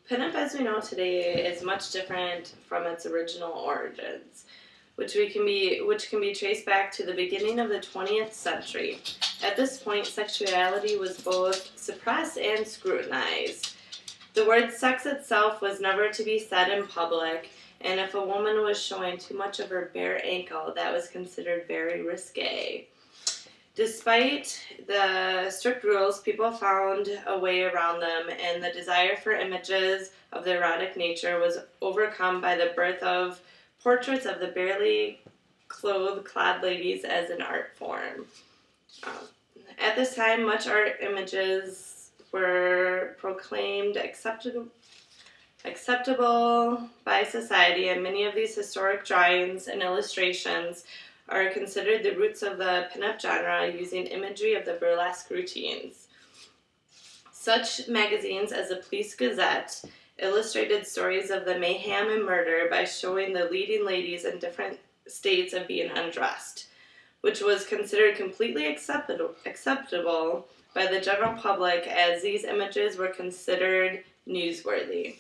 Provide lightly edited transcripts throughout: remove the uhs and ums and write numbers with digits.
Pinup as we know today is much different from its original origins, which can be traced back to the beginning of the 20th century. At this point, sexuality was both suppressed and scrutinized. The word sex itself was never to be said in public, and if a woman was showing too much of her bare ankle, that was considered very risque. Despite the strict rules, people found a way around them, and the desire for images of the erotic nature was overcome by the birth of portraits of the barely clad ladies as an art form. At this time, much art images were proclaimed acceptable by society, and many of these historic drawings and illustrations are considered the roots of the pinup genre, using imagery of the burlesque routines. Such magazines as the Police Gazette illustrated stories of the mayhem and murder by showing the leading ladies in different states of being undressed, which was considered completely acceptable by the general public, as these images were considered newsworthy.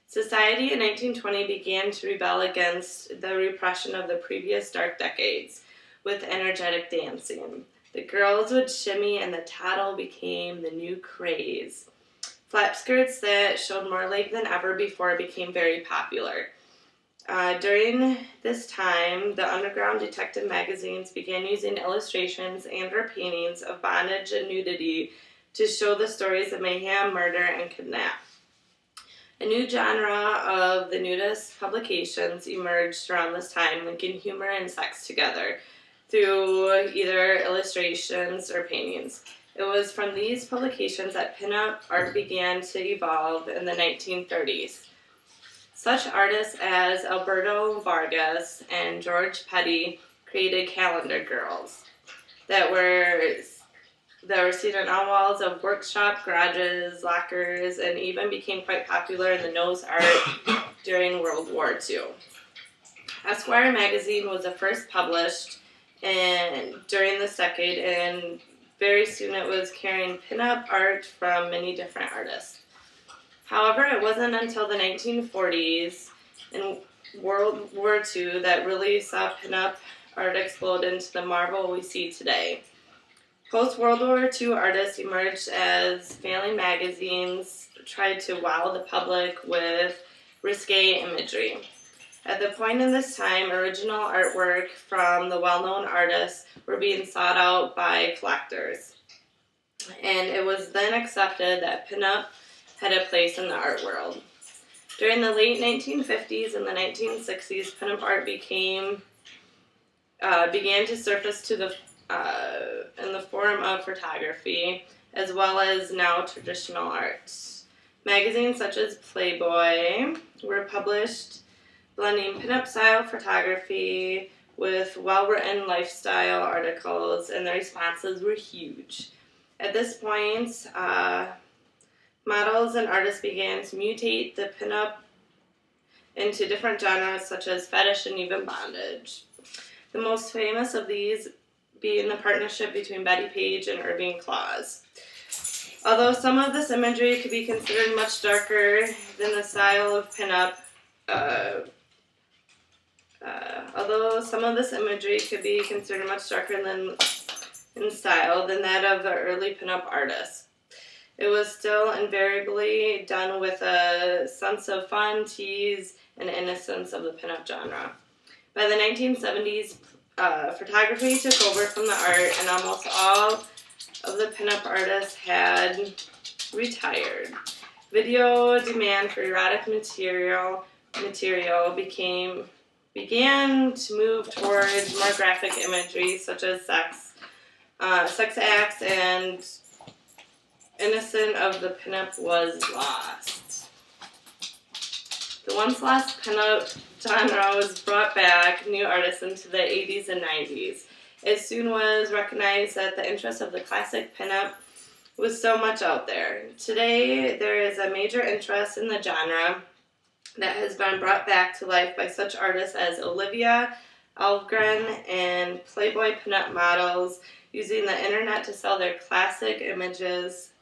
Society in 1920 began to rebel against the repression of the previous dark decades with energetic dancing. The girls would shimmy and the tattle became the new craze. Flap skirts that showed more leg than ever before became very popular. During this time, the underground detective magazines began using illustrations and/or paintings of bondage and nudity to show the stories of mayhem, murder, and kidnap. A new genre of the nudist publications emerged around this time, linking humor and sex together through either illustrations or paintings. It was from these publications that pinup art began to evolve in the 1930s. Such artists as Alberto Vargas and George Petty created calendar girls that were seen on all walls of workshop, garages, lockers, and even became quite popular in the nose art during World War II. Esquire magazine was the first published during this decade, and very soon it was carrying pinup art from many different artists. However, it wasn't until the 1940s and World War II that really saw pinup art explode into the marvel we see today. Post-World War II artists emerged as family magazines tried to wow the public with risque imagery. At the point in this time, original artwork from the well-known artists were being sought out by collectors, and it was then accepted that pinup had a place in the art world. During the late 1950s and the 1960s, pinup art began to surface to in the form of photography, as well as now traditional art. Magazines such as Playboy were published, blending pinup style photography with well-written lifestyle articles, and the responses were huge. At this point, models and artists began to mutate the pinup into different genres such as fetish and even bondage. The most famous of these being the partnership between Betty Page and Irving Claus. Although some of this imagery could be considered much darker than the style of pinup, in style than that of the early pinup artists, it was still invariably done with a sense of fun, tease, and innocence of the pinup genre. By the 1970s, photography took over from the art, and almost all of the pinup artists had retired. Video demand for erotic material began to move towards more graphic imagery, such as sex acts, and innocence of the pinup was lost. The once lost pinup genre was brought back new artists into the 80s and 90s. It soon was recognized that the interest of the classic pinup was so much out there. Today, there is a major interest in the genre that has been brought back to life by such artists as Olivia Algren and Playboy pinup models using the internet to sell their classic images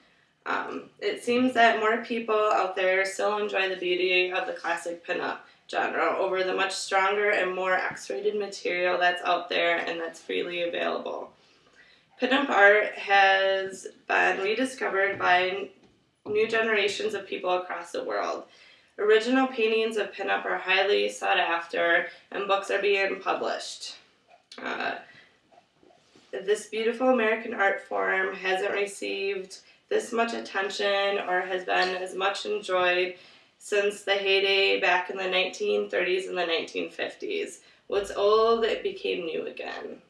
It seems that more people out there still enjoy the beauty of the classic pinup genre over the much stronger and more X-rated material that's out there and that's freely available. Pinup art has been rediscovered by new generations of people across the world. Original paintings of pinup are highly sought after, and books are being published. This beautiful American art form hasn't received this much attention or has been as much enjoyed since the heyday back in the 1930s and the 1950s. What's old, it became new again.